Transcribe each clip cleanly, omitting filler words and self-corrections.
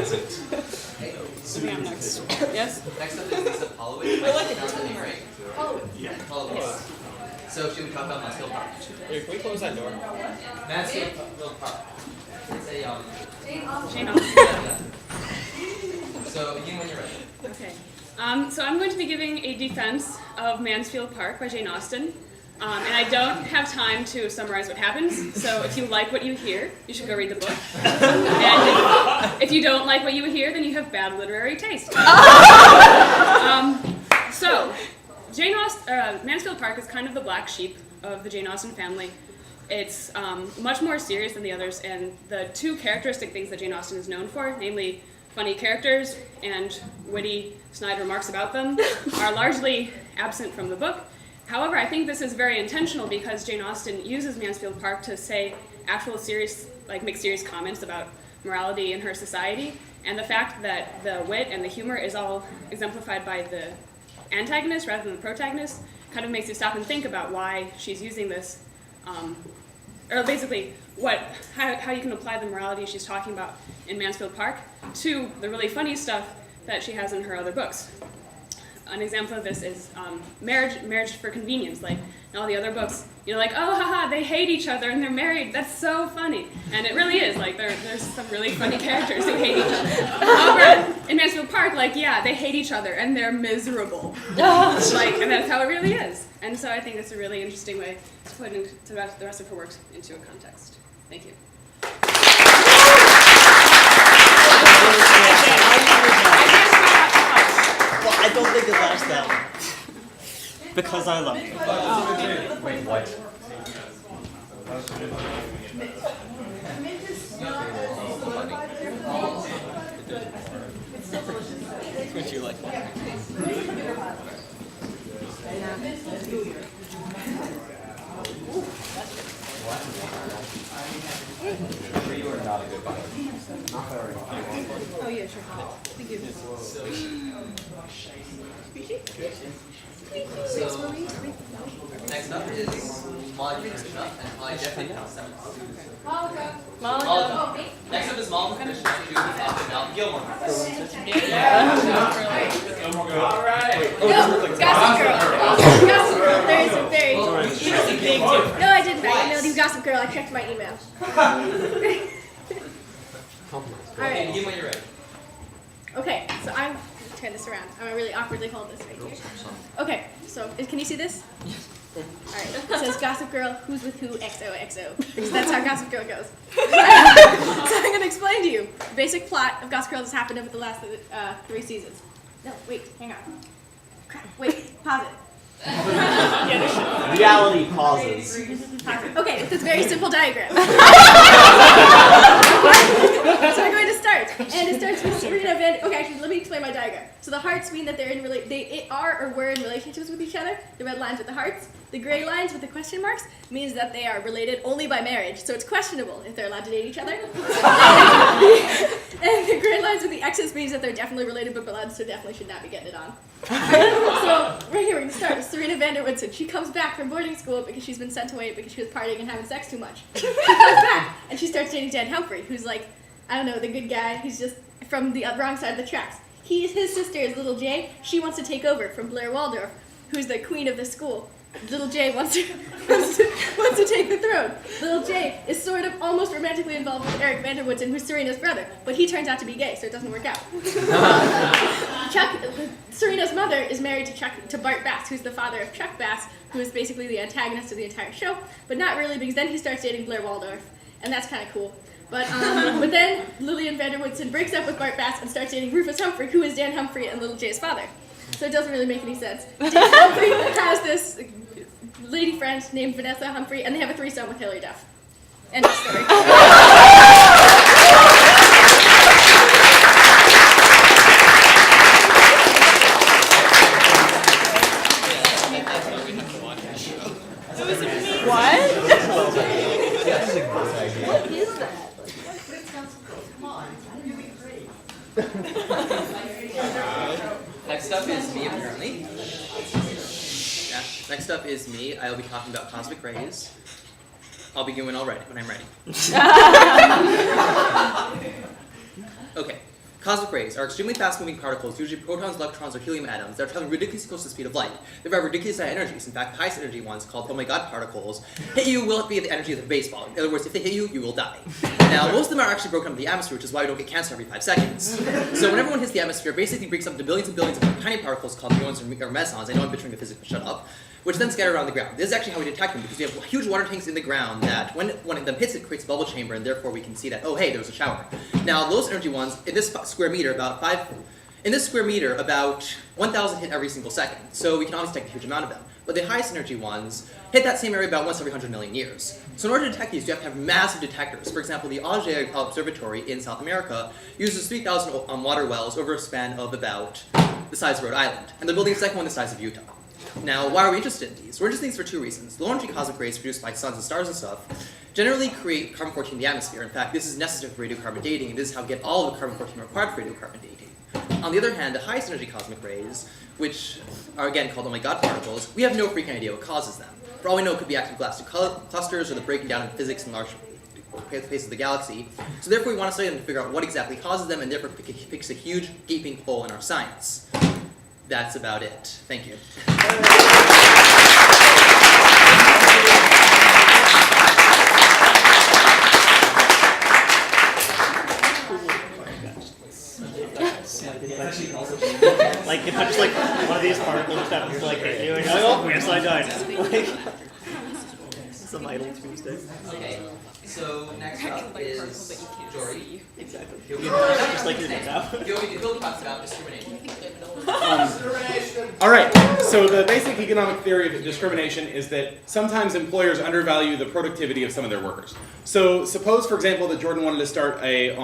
peasant. I'm next. Yes? Next up is Lisa Holloway. I like it. Right? Yeah. Holloway. Yes. So should we talk about Mansfield Park? Here, can we close that door? Mansfield Park. It's a Jane yeah. So begin when you're ready. Okay. So I'm going to be giving a defense of Mansfield Park by Jane Austen. And I don't have time to summarize what happens, so if you like what you hear, you should go read the book. And if you don't like what you hear, then you have bad literary taste. So, Mansfield Park is kind of the black sheep of the Jane Austen family. It's much more serious than the others, and the two characteristic things that Jane Austen is known for, namely funny characters and witty, snide remarks about them, are largely absent from the book. However, I think this is very intentional because Jane Austen uses Mansfield Park to say actual serious, make serious comments about morality in her society, and the fact that the wit and the humor is all exemplified by the antagonist rather than the protagonist kind of makes you stop and think about why she's using this, or basically how you can apply the morality she's talking about in Mansfield Park to the really funny stuff that she has in her other books. An example of this is marriage for convenience. Like in all the other books, oh, haha, they hate each other and they're married. That's so funny. And it really is. There's some really funny characters who hate each other. However, in Mansfield Park, yeah, they hate each other and they're miserable. And that's how it really is. And so I think it's a really interesting way to put the rest of her works into a context. Thank you. Well, I don't think it lasts that long. Because I love you. Wait, what? Would you like that? You are not a good guy. Oh, yeah, sure. Thank you. Next up is Molly Krishna, and I definitely know seven. Next up is Molly Krishna, who is Mal Gilmore. All right. Gossip Girl. Gossip Girl. There's a very. No, I didn't. I emailed you Gossip Girl. I checked my email. Okay, begin when you're ready. Okay, so I'm turn this around. I'm gonna really awkwardly hold this right here. Okay, so can you see this? Alright, it says Gossip Girl, who's with who, XOXO. Because that's how Gossip Girl goes. So I'm gonna explain to you the basic plot of Gossip Girl that's happened over the last 3 seasons. No, wait, hang on. Crap, wait, pause it. Reality pauses. Okay, it's this very simple diagram. So we're going to start, and it starts with Serena Van. Okay, actually, let me explain my diagram. So the hearts mean that they are or were in relationships with each other. The red lines with the hearts. The gray lines with the question marks means that they are related only by marriage. So it's questionable if they're allowed to date each other. And the gray lines with the X's means that they're definitely related but blood, so definitely should not be getting it on. So right here we're going to start with Serena van der Woodsen. She comes back from boarding school because she's been sent away because she was partying and having sex too much. She comes back and she starts dating Dan Humphrey, who's the good guy. He's just from the wrong side of the tracks. His sister is Little J. She wants to take over from Blair Waldorf, who's the queen of the school. Little J wants to take the throne. Little J is sort of almost romantically involved with Eric van der Woodsen, who's Serena's brother, but he turns out to be gay, so it doesn't work out. Serena's mother is married to Bart Bass, who's the father of Chuck Bass, who is basically the antagonist of the entire show, but not really, because then he starts dating Blair Waldorf, and that's kind of cool. But then Lillian van der Woodsen breaks up with Bart Bass and starts dating Rufus Humphrey, who is Dan Humphrey and Little J's father. So it doesn't really make any sense. Dan Humphrey has this lady friend named Vanessa Humphrey, and they have a threesome with Hilary Duff. End of story. What? What is that? Next up is me, apparently. Yeah. Next up is me. I'll be talking about cosmic rays. I'll begin when I'm ready. Okay. Cosmic rays are extremely fast-moving particles, usually protons, electrons, or helium atoms, that are traveling ridiculously close to the speed of light. They have ridiculous high energies. In fact, the highest energy ones, called oh my god particles, hit you will be the energy of a baseball. In other words, if they hit you, you will die. Now, most of them are actually broken up in the atmosphere, which is why we don't get cancer every 5 seconds. So when everyone hits the atmosphere, basically breaks up into billions and billions of tiny particles called muons or mesons. I know I'm butchering the physics, but shut up. Which then scatter around the ground. This is actually how we detect them, because we have huge water tanks in the ground that, when one of them hits it, creates a bubble chamber, and therefore we can see that, oh hey, there's a shower. Now, those energy ones, in this square meter, about 1,000 hit every single second, so we can obviously detect a huge amount of them. But the highest energy ones hit that same area about once every 100 million years. So in order to detect these, you have to have massive detectors. For example, the Auger Observatory in South America uses 3,000 water wells over a span of about the size of Rhode Island, and they're building a second one the size of Utah. Now, why are we interested in these? We're interested in these for two reasons. The low-energy cosmic rays produced by suns and stars and stuff generally create carbon-14 in the atmosphere. In fact, this is necessary for radiocarbon dating, and this is how we get all of the carbon-14 required for radiocarbon dating. On the other hand, the highest energy cosmic rays, which are again called oh my god particles, we have no freaking idea what causes them. For all we know, it could be active galactic clusters or the breaking down of physics in large spaces of the galaxy. So therefore, we want to study them to figure out what exactly causes them, and therefore fix a huge gaping hole in our science. That's about it. Thank you. Like if I just like one of these particles that was like hit you and you're like, oh yes I died. Like some idle Tuesday. Okay. So next up is Jory. Exactly. Just like your name now. He'll talk about discrimination. All right, so the basic economic theory of discrimination is that sometimes employers undervalue the productivity of some of their workers. So suppose, for example, that Jordan wanted to start a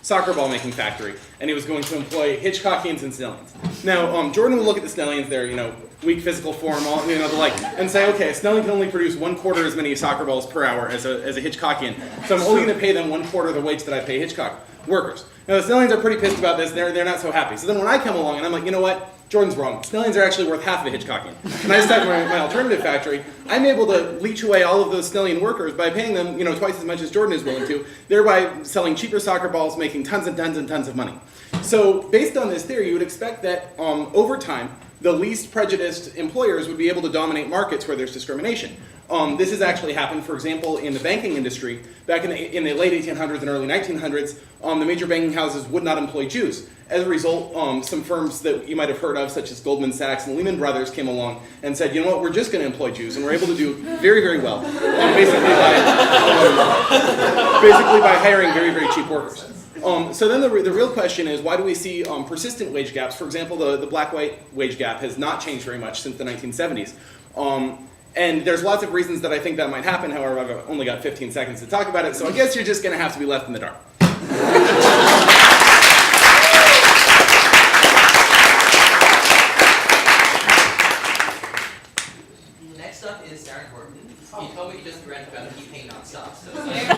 soccer ball making factory, and he was going to employ Hitchcockians and Snellians. Now, Jordan would look at the Snellians, their weak physical form, all the like, and say, okay, a Snellian can only produce 1/4 as many soccer balls per hour as a Hitchcockian, so I'm only going to pay them 1/4 the wage that I pay Hitchcock workers. Now, the Snellians are pretty pissed about this. They're not so happy. So then when I come along and I'm like, you know what? Jordan's wrong. Snellians are actually worth half of a Hitchcockian. And I start my alternative factory. I'm able to leech away all of those Snellian workers by paying them, twice as much as Jordan is willing to, thereby selling cheaper soccer balls, making tons and tons and tons of money. So based on this theory, you would expect that over time, the least prejudiced employers would be able to dominate markets where there's discrimination. This has actually happened, for example, in the banking industry. Back in the late 1800s and early 1900s, the major banking houses would not employ Jews. As a result, some firms that you might have heard of, such as Goldman Sachs and Lehman Brothers, came along and said, you know what, we're just going to employ Jews. And we're able to do very, very well, basically by hiring very, very cheap workers. So then the real question is, why do we see persistent wage gaps? For example, the black-white wage gap has not changed very much since the 1970s. And there's lots of reasons that I think that might happen. However, I've only got 15 seconds to talk about it, so I guess you're just going to have to be left in the dark. Next up is Sarah Gordon. He told me he just rant about heat pain nonstop, so